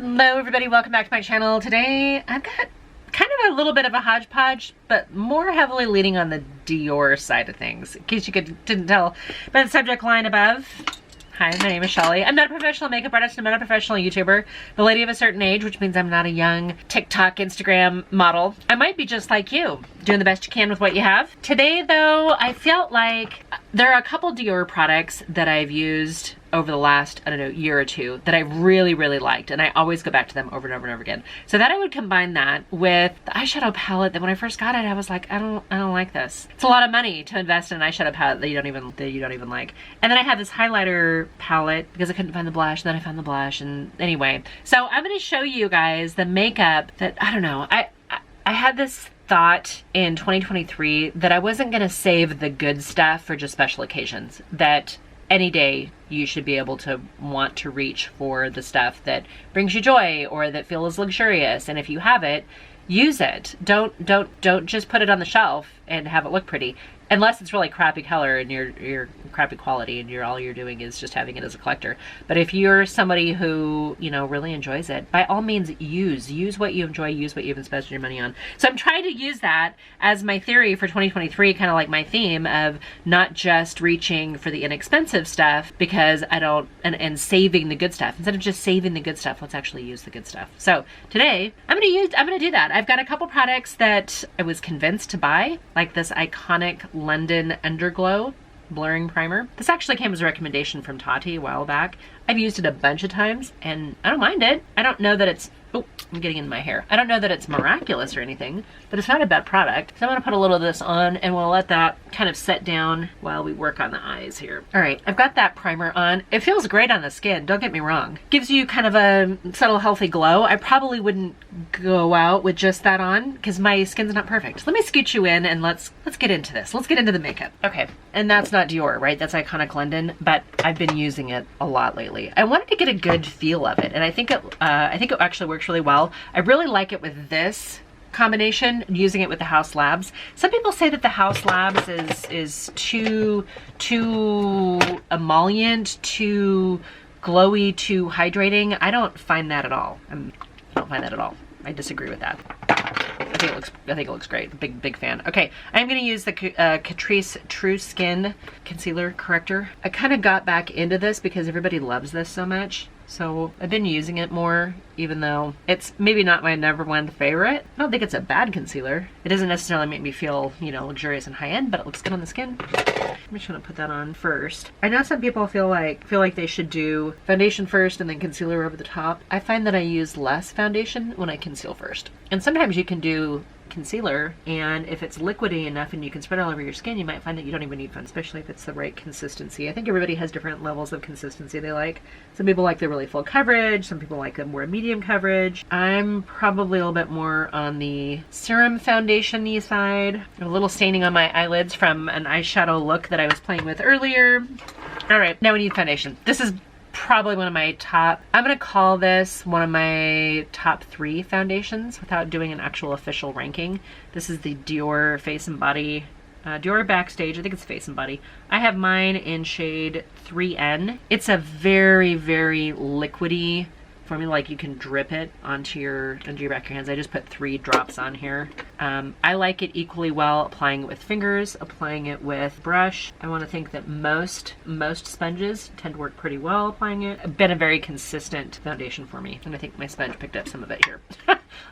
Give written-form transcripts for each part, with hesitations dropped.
Hello everybody, welcome back to my channel. Today I've got kind of a little bit of a hodgepodge, but more heavily leaning on the Dior side of things. In case you didn't tell by the subject line above. Hi, my name is Shelly. I'm not a professional makeup artist, I'm not a professional YouTuber. The lady of a certain age, which means I'm not a young TikTok, Instagram model. I might be just like you, doing the best you can with what you have. Today though, I felt like there are a couple Dior products that I've used over the last, I don't know, year or two that I really, really liked. And I always go back to them over and over and over again. So that I would combine that with the eyeshadow palette that when I first got it, I was like, I don't like this. It's a lot of money to invest in an eyeshadow palette that you don't even like. And then I had this highlighter palette because I couldn't find the blush. And then I found the blush, and anyway. So I'm gonna show you guys the makeup that, I don't know, I had this thought in 2023 that I wasn't gonna save the good stuff for just special occasions. That any day you should be able to want to reach for the stuff that brings you joy or that feels luxurious, and if you have it, use it. Don't just put it on the shelf and have it look pretty, unless it's really crappy color and you're crappy quality and all you're doing is just having it as a collector. But if you're somebody who, you know, really enjoys it, by all means use what you enjoy, use what you've invested your money on. So I'm trying to use that as my theory for 2023, kind of like my theme of not just reaching for the inexpensive stuff because I don't, and saving the good stuff. Instead of just saving the good stuff, let's actually use the good stuff. So today I'm gonna do that. I've got a couple products that I was convinced to buy, like this iconic London Underglow blurring primer. This actually came as a recommendation from Tati a while back. I've used it a bunch of times and I don't mind it. I don't know that it's, oh, I'm getting in my hair. I don't know that it's miraculous or anything, but it's not a bad product. So I'm gonna put a little of this on and we'll let that kind of set down while we work on the eyes here. All right, I've got that primer on. It feels great on the skin, don't get me wrong. Gives you kind of a subtle, healthy glow. I probably wouldn't go out with just that on because my skin's not perfect. Let me scoot you in and let's get into this. Let's get into the makeup. Okay, and that's not Dior, right? That's iconic London, but I've been using it a lot lately. I wanted to get a good feel of it, and I think it actually works really well. I really like it with this combination, using it with the House Labs. Some people say that the House Labs is too emollient, too glowy, too hydrating. I don't find that at all. I don't find that at all. I disagree with that. I think it looks great. Big fan. Okay, I'm gonna use the Catrice True Skin Concealer Corrector. I kind of got back into this because everybody loves this so much. So I've been using it more, even though it's maybe not my number one favorite. I don't think it's a bad concealer. It doesn't necessarily make me feel, you know, luxurious and high end, but it looks good on the skin. I'm just gonna put that on first. I know some people feel like they should do foundation first and then concealer over the top. I find that I use less foundation when I conceal first. And sometimes you can do concealer, and if it's liquidy enough and you can spread it all over your skin, you might find that you don't even need foundation, especially if it's the right consistency. I think everybody has different levels of consistency they like. Some people like the really full coverage, some people like the more medium coverage. I'm probably a little bit more on the serum foundation-y side. A little staining on my eyelids from an eyeshadow look that I was playing with earlier. All right, now we need foundation. This is probably one of my top, I'm gonna call this one of my top 3 foundations without doing an actual official ranking. This is the Dior Face and Body, Dior Backstage, I think it's Face and Body. I have mine in shade 3N. It's a very, very liquidy formula, like you can drip it onto your back of your hands. I just put 3 drops on here. I like it equally well applying it with fingers, applying it with brush. I want to think that most sponges tend to work pretty well applying it. It's been a very consistent foundation for me, and I think my sponge picked up some of it here.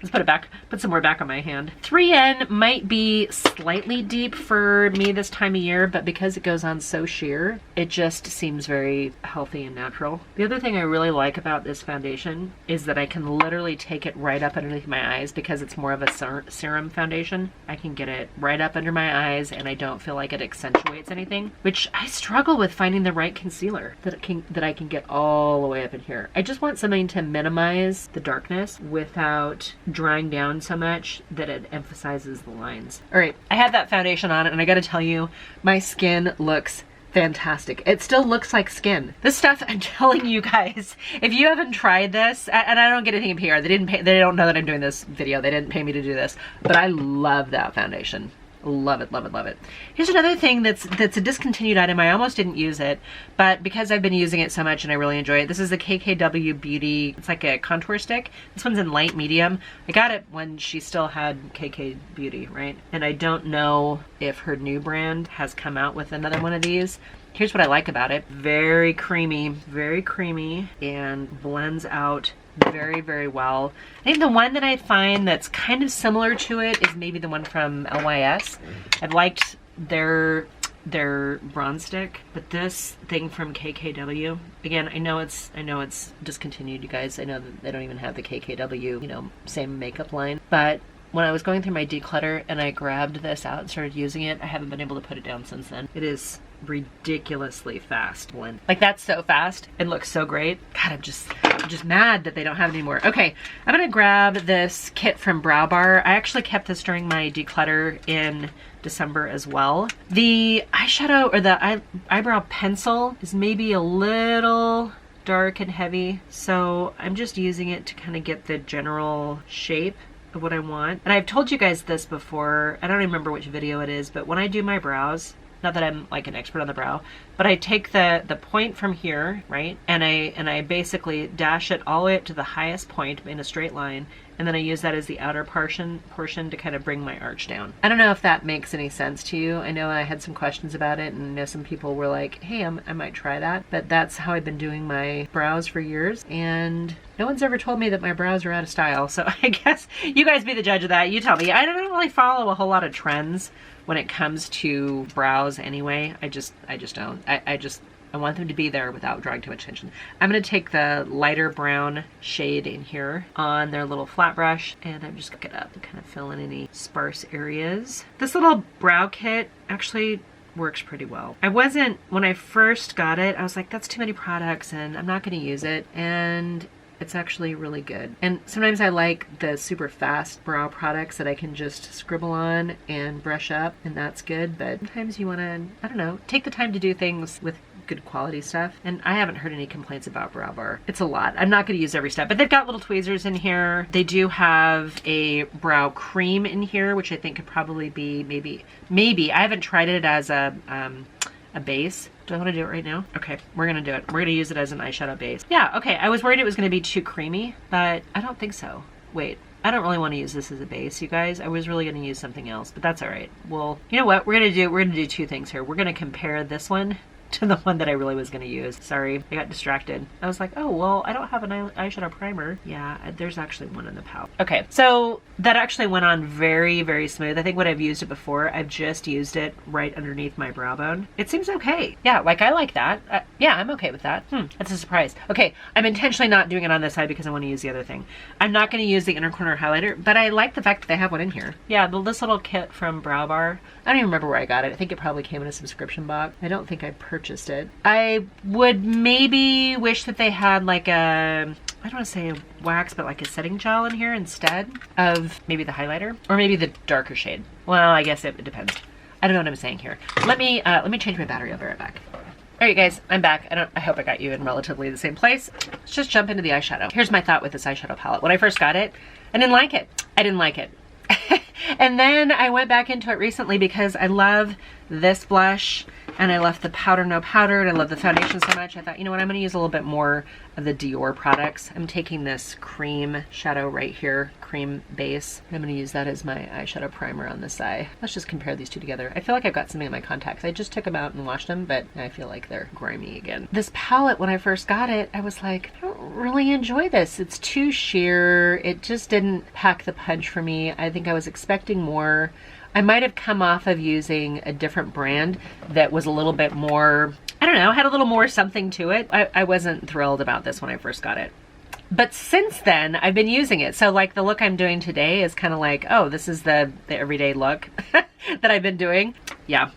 Let's put it back, put some more back on my hand. 3N might be slightly deep for me this time of year, but because it goes on so sheer, it just seems very healthy and natural. The other thing I really like about this foundation is that I can literally take it right up underneath my eyes because it's more of a serum foundation. I can get it right up under my eyes and I don't feel like it accentuates anything, which I struggle with finding the right concealer that I can get all the way up in here. I just want something to minimize the darkness without drying down so much that it emphasizes the lines. All right, I have that foundation on and I gotta tell you, my skin looks fantastic. It still looks like skin. This stuff, I'm telling you guys, if you haven't tried this, and I don't get anything in PR, they don't know that I'm doing this video, they didn't pay me to do this, but I love that foundation. Love it, love it, love it. Here's another thing that's a discontinued item. I almost didn't use it, but because I've been using it so much and I really enjoy it, this is the KKW Beauty. It's like a contour stick. This one's in light medium. I got it when she still had KK Beauty, right? And I don't know if her new brand has come out with another one of these. Here's what I like about it. Very creamy, and blends out very, very well. I think the one that I find that's kind of similar to it is maybe the one from LYS. I've liked their bronze stick, but this thing from KKW, again, I know it's discontinued, you guys. I know that they don't even have the KKW, you know, same makeup line, but when I was going through my declutter and I grabbed this out and started using it, I haven't been able to put it down since then. It is ridiculously fast blend. Like, that's so fast. It looks so great. God, I'm just mad that they don't have it anymore. Okay, I'm gonna grab this kit from Brow Bar. I actually kept this during my declutter in December as well. The eyeshadow or the eyebrow pencil is maybe a little dark and heavy, so I'm just using it to kind of get the general shape of what I want. And I've told you guys this before, I don't remember which video it is, but when I do my brows, not that I'm like an expert on the brow, but I take the point from here, right? And I basically dash it all the way up to the highest point in a straight line, and then I use that as the outer portion to kind of bring my arch down. I don't know if that makes any sense to you. I know I had some questions about it, and I know some people were like, hey, I might try that, but that's how I've been doing my brows for years, and no one's ever told me that my brows are out of style, so I guess you guys be the judge of that. You tell me. I don't really follow a whole lot of trends when it comes to brows anyway. I just don't. I want them to be there without drawing too much attention. I'm going to take the lighter brown shade in here on their little flat brush, and I'm just going to get up to kind of fill in any sparse areas. This little brow kit actually works pretty well. When I first got it, I was like, that's too many products and I'm not going to use it. And it's actually really good. And sometimes I like the super fast brow products that I can just scribble on and brush up, and that's good. But sometimes you want to, I don't know, take the time to do things with good quality stuff. And I haven't heard any complaints about Brow Bar. It's a lot. I'm not going to use every step, but they've got little tweezers in here. They do have a brow cream in here, which I think could probably be maybe. I haven't tried it as a base. Do I want to do it right now? Okay, we're gonna do it. We're gonna use it as an eyeshadow base. Yeah, okay, I was worried it was gonna be too creamy, but I don't think so. Wait, I don't really want to use this as a base, you guys. I was really gonna use something else, but that's all right. Well, you know what? We're gonna do two things here. We're gonna compare this one to the one that I really was going to use. Sorry, I got distracted. I was like, oh, well, I don't have an eyeshadow primer. Yeah, there's actually one in the palette. Okay, so that actually went on very, very smooth. I think when I've used it before, I've just used it right underneath my brow bone. It seems okay. Yeah, like I like that. Yeah, I'm okay with that. That's a surprise. Okay, I'm intentionally not doing it on this side because I want to use the other thing. I'm not going to use the inner corner highlighter, but I like the fact that they have one in here. Yeah, this little kit from Brow Bar. I don't even remember where I got it. I think it probably came in a subscription box. I don't think I purchased it. I would maybe wish that they had like I don't want to say a wax, but like a setting gel in here instead of maybe the highlighter, or maybe the darker shade. Well, I guess it depends. I don't know what I'm saying here. Let me change my battery. I'll be right back. All right, guys, I'm back. I hope I got you in relatively the same place. Let's just jump into the eyeshadow. Here's my thought with this eyeshadow palette. When I first got it, I didn't like it. And then I went back into it recently because I love this blush, and I love the powder no powder, and I love the foundation so much. I thought, you know what, I'm going to use a little bit more of the Dior products. I'm taking this cream shadow right here, cream base. I'm going to use that as my eyeshadow primer on this eye. Let's just compare these two together. I feel like I've got something in my contacts. I just took them out and washed them, but I feel like they're grimy again. This palette, when I first got it, I was like, I don't really enjoy this. It's too sheer. It just didn't pack the punch for me. I think I was expecting more. I might have come off of using a different brand that was a little bit more, I don't know, had a little more something to it. I wasn't thrilled about this when I first got it. But since then, I've been using it. So like the look I'm doing today is kind of like, oh, this is the everyday look that I've been doing. Yeah,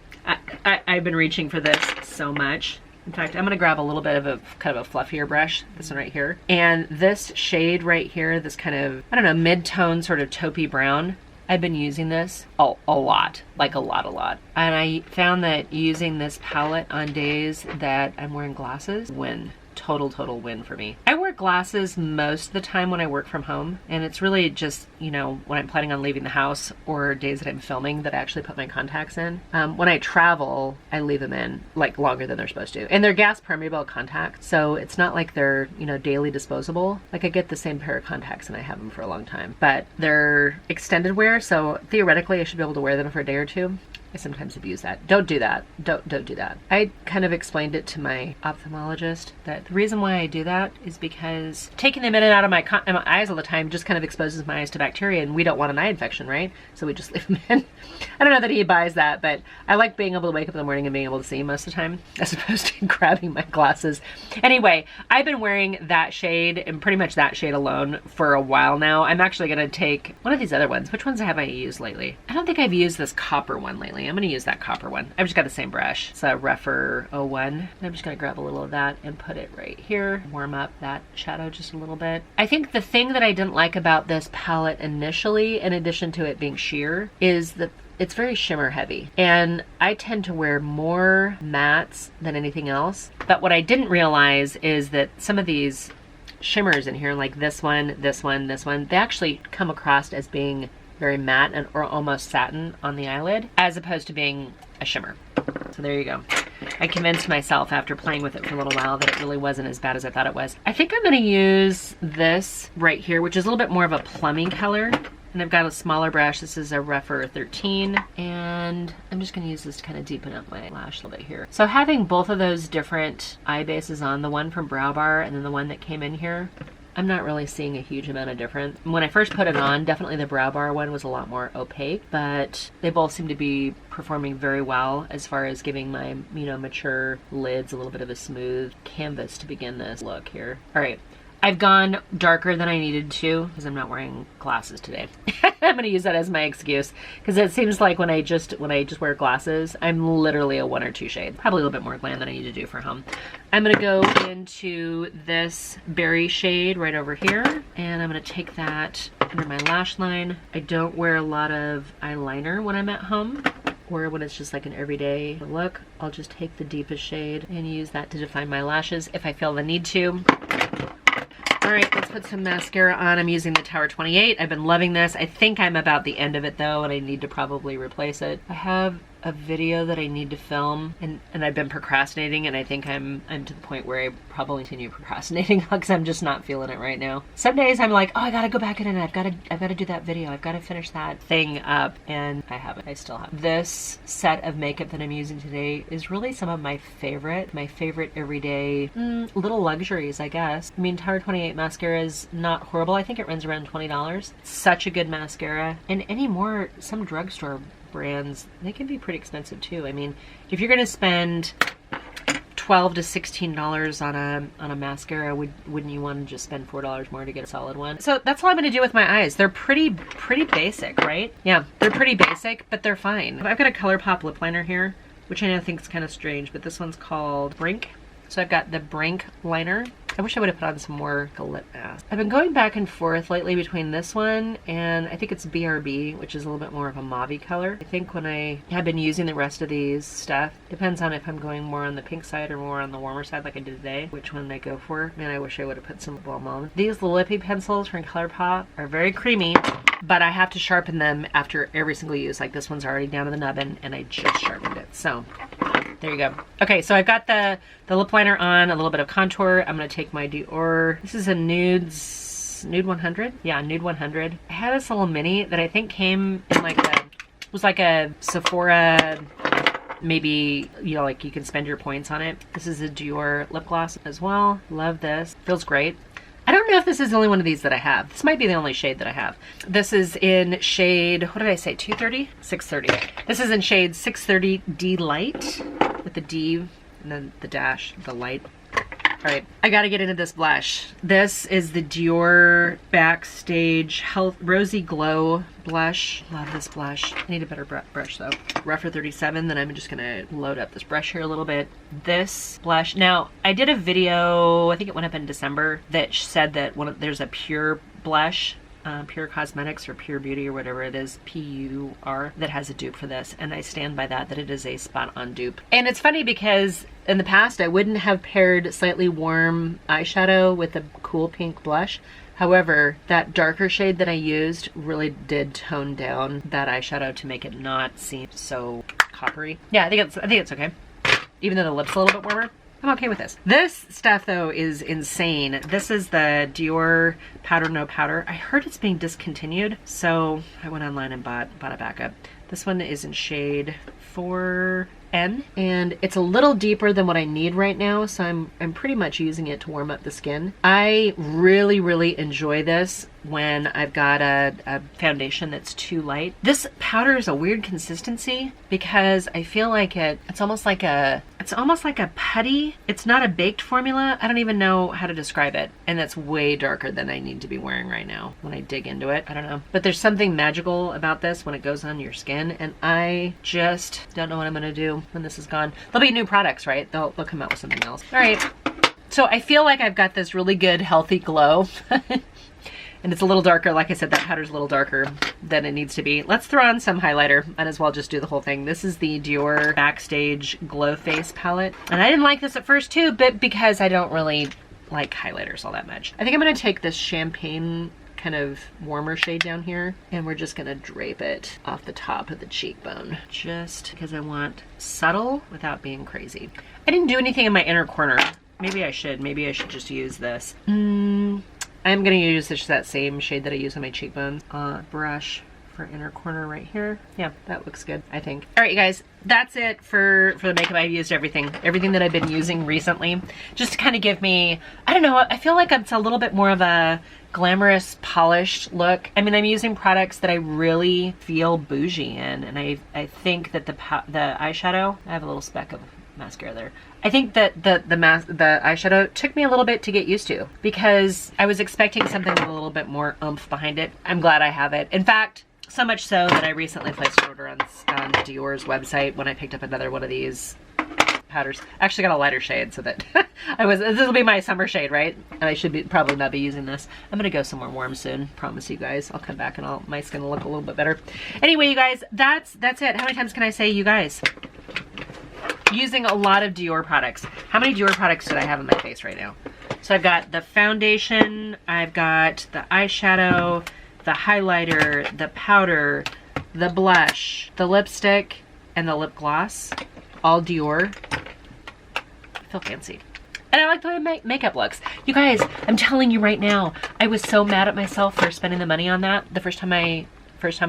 I've been reaching for this so much. In fact, I'm going to grab a little bit of a kind of a fluffier brush, this one right here. And this shade right here, this kind of, I don't know, mid-tone sort of taupey brown. I've been using this a lot, like a lot. And I found that using this palette on days that I'm wearing glasses, win. Total win for me. I glasses most of the time when I work from home, and it's really just, you know, when I'm planning on leaving the house or days that I'm filming that I actually put my contacts in. When I travel, I leave them in like longer than they're supposed to. And they're gas permeable contacts, so it's not like they're, you know, daily disposable. Like I get the same pair of contacts and I have them for a long time, but they're extended wear, so theoretically I should be able to wear them for a day or two. I sometimes abuse that. Don't do that. Don't do that. I kind of explained it to my ophthalmologist that the reason why I do that is because taking them in and out of my eyes all the time just kind of exposes my eyes to bacteria, and we don't want an eye infection, right? So we just leave them in. I don't know that he buys that, but I like being able to wake up in the morning and being able to see most of the time as opposed to grabbing my glasses. Anyway, I've been wearing that shade and pretty much that shade alone for a while now. I'm actually going to take one of these other ones. Which ones have I used lately? I don't think I've used this copper one lately. I'm going to use that copper one. I've just got the same brush. It's a Refer 01. And I'm just going to grab a little of that and put it right here. Warm up that shadow just a little bit. I think the thing that I didn't like about this palette initially, in addition to it being sheer, is that it's very shimmer heavy. And I tend to wear more mattes than anything else. But what I didn't realize is that some of these shimmers in here, like this one, this one, this one, they actually come across as being very matte and or almost satin on the eyelid, as opposed to being a shimmer. So there you go. I convinced myself after playing with it for a little while that it really wasn't as bad as I thought it was. I think I'm going to use this right here, which is a little bit more of a plumbing color. And I've got a smaller brush. This is a Refer 13. And I'm just going to use this to kind of deepen up my lash a little bit here. So having both of those different eye bases on, the one from Brow Bar and then the one that came in here, I'm not really seeing a huge amount of difference. When I first put it on, definitely the Brow Bar one was a lot more opaque, but they both seem to be performing very well as far as giving my, you know, mature lids a little bit of a smooth canvas to begin this look here. All right. I've gone darker than I needed to because I'm not wearing glasses today. I'm gonna use that as my excuse because it seems like when I just wear glasses, I'm literally a 1 or 2 shade. Probably a little bit more glam than I need to do for home. I'm gonna go into this berry shade right over here, and I'm gonna take that under my lash line. I don't wear a lot of eyeliner when I'm at home, or when it's just like an everyday look. I'll just take the deepest shade and use that to define my lashes if I feel the need to. All right, let's put some mascara on. I'm using the Tower 28. I've been loving this. I think I'm about the end of it though, and I need to probably replace it. I have a video that I need to film, and I've been procrastinating, and I think I'm to the point where I probably continue procrastinating because I'm just not feeling it right now. Some days I'm like, oh, I gotta go back in and I've gotta do that video. I've gotta finish that thing up, and I haven't. I still haven't. This set of makeup that I'm using today is really some of my favorite everyday little luxuries, I guess. I mean, Tower 28 mascara is not horrible. I think it runs around $20. Such a good mascara. And anymore, some drugstore brands, they can be pretty expensive too. I mean, if you're gonna spend $12 to $16 on a mascara, wouldn't you want to just spend $4 more to get a solid one? So that's all I'm gonna do with my eyes. They're pretty basic, right? Yeah, they're pretty basic, but they're fine. I've got a ColourPop lip liner here, which I know think is kind of strange, but this one's called Brink. So I've got the Brink liner. I wish I would have put on some more lip mask. I've been going back and forth lately between this one and I think it's BRB, which is a little bit more of a mauve color. I think when I have been using the rest of these stuff, depends on if I'm going more on the pink side or more on the warmer side like I did today, which one I go for. Man, I wish I would have put some balm on. These lippy pencils from ColourPop are very creamy, but I have to sharpen them after every single use. Like this one's already down to the nubbin and I just sharpened it. So there you go. Okay, so I've got the lip liner on, a little bit of contour. I'm gonna take my Dior. This is a Nude 100? Yeah, Nude 100. I had this little mini that I think came in like was like a Sephora, maybe, you know, like you can spend your points on it. This is a Dior lip gloss as well. Love this. Feels great. I don't know if this is the only one of these that I have. This might be the only shade that I have. This is in shade, what did I say, 230? 630. This is in shade 630 D Light, with the D and then the dash, the light. All right, I gotta get into this blush. This is the Dior Backstage Health Rosy Glow blush. Love this blush. I need a better brush though. Refer 37, then I'm just gonna load up this brush here a little bit. This blush, now I did a video, I think it went up in December, that said that there's a pure blush Pure Cosmetics or Pure Beauty or whatever it is, PUR, that has a dupe for this. And I stand by that it is a spot on dupe. And it's funny because in the past I wouldn't have paired slightly warm eyeshadow with a cool pink blush. However, that darker shade that I used really did tone down that eyeshadow to make it not seem so coppery. Yeah, I think it's okay. Even though the lip's a little bit warmer, I'm okay with this. This stuff though is insane. This is the Dior Powder No Powder. I heard it's being discontinued, so I went online and bought a backup. This one is in shade 4N, and it's a little deeper than what I need right now, so I'm pretty much using it to warm up the skin. I really enjoy this when I've got a foundation that's too light. This powder is a weird consistency because I feel like it's almost like a putty. It's not a baked formula. I don't even know how to describe it. And that's way darker than I need to be wearing right now when I dig into it. I don't know. But there's something magical about this when it goes on your skin, and I just don't know what I'm gonna do when this is gone. There'll be new products, right? They'll come out with something else. All right. So I feel like I've got this really good, healthy glow. And it's a little darker. Like I said, that powder's a little darker than it needs to be. Let's throw on some highlighter. Might as well just do the whole thing. This is the Dior Backstage Glow Face palette. And I didn't like this at first too, but because I don't really like highlighters all that much. I think I'm gonna take this champagne kind of warmer shade down here, and we're just gonna drape it off the top of the cheekbone. Just because I want subtle without being crazy. I didn't do anything in my inner corner. Maybe I should just use this. I'm gonna use that same shade that I use on my cheekbone. Brush for inner corner right here. Yeah, that looks good, I think. All right, you guys, that's it for the makeup. I've used everything that I've been using recently, just to kind of give me, I don't know, I feel like it's a little bit more of a glamorous, polished look. I mean, I'm using products that I really feel bougie in, and I think that the eyeshadow, I have a little speck of mascara there. I think that the eyeshadow took me a little bit to get used to because I was expecting something with a little bit more oomph behind it. I'm glad I have it. In fact, so much so that I recently placed an order on Dior's website when I picked up another one of these powders. I actually got a lighter shade so that this will be my summer shade, right? And I should probably not be using this. I'm gonna go somewhere warm soon. Promise you guys. I'll come back and my skin will look a little bit better. Anyway, you guys, that's it. How many times can I say you guys? Using a lot of Dior products. How many Dior products did I have on my face right now? So I've got the foundation, I've got the eyeshadow, the highlighter, the powder, the blush, the lipstick, and the lip gloss. All Dior. I feel fancy. And I like the way my makeup looks. You guys, I'm telling you right now, I was so mad at myself for spending the money on that the first time I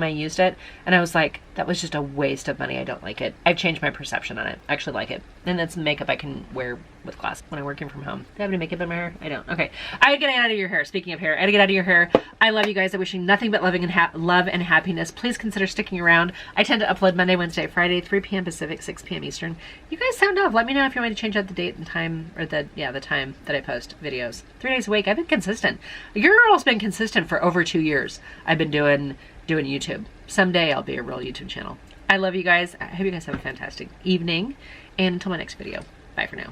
used it, and I was like, that was just a waste of money. I don't like it. I've changed my perception on it. I actually like it. And it's makeup I can wear with class when I'm working from home. Do I have any makeup in my hair? I don't. Okay. I gotta get out of your hair. Speaking of hair, I gotta get out of your hair. I love you guys. I wish you nothing but love and happiness. Please consider sticking around. I tend to upload Monday, Wednesday, Friday, 3 p.m. Pacific, 6 p.m. Eastern. You guys sound off. Let me know if you want me to change out the date and time, or the time that I post videos. 3 days a week. I've been consistent. Your girl's been consistent for over 2 years. I've been doing YouTube. Someday I'll be a real YouTube channel. I love you guys. I hope you guys have a fantastic evening, and until my next video, bye for now.